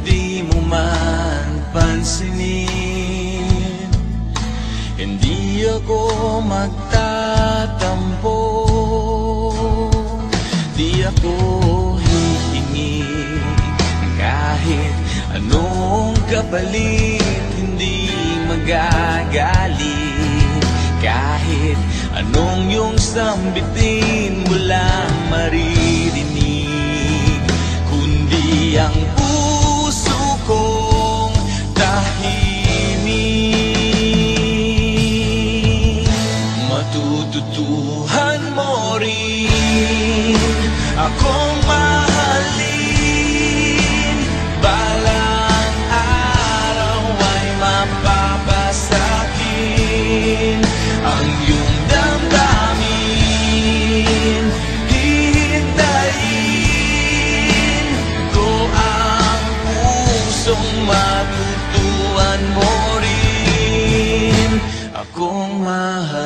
di mo man pansinin. Hindi ako magtatampo, di ako hihingi kahit anong kapalit. Hindi magagalit kahit anong iyong sambitin. Walang maririnig kundi ang puso kong tahimik. Matututuhan mo rin akong mahalin. Balang araw ay mapapasakin ang iyong damdamin. Hihintayin ko ang pusong matutuhan mo rin akong mahal.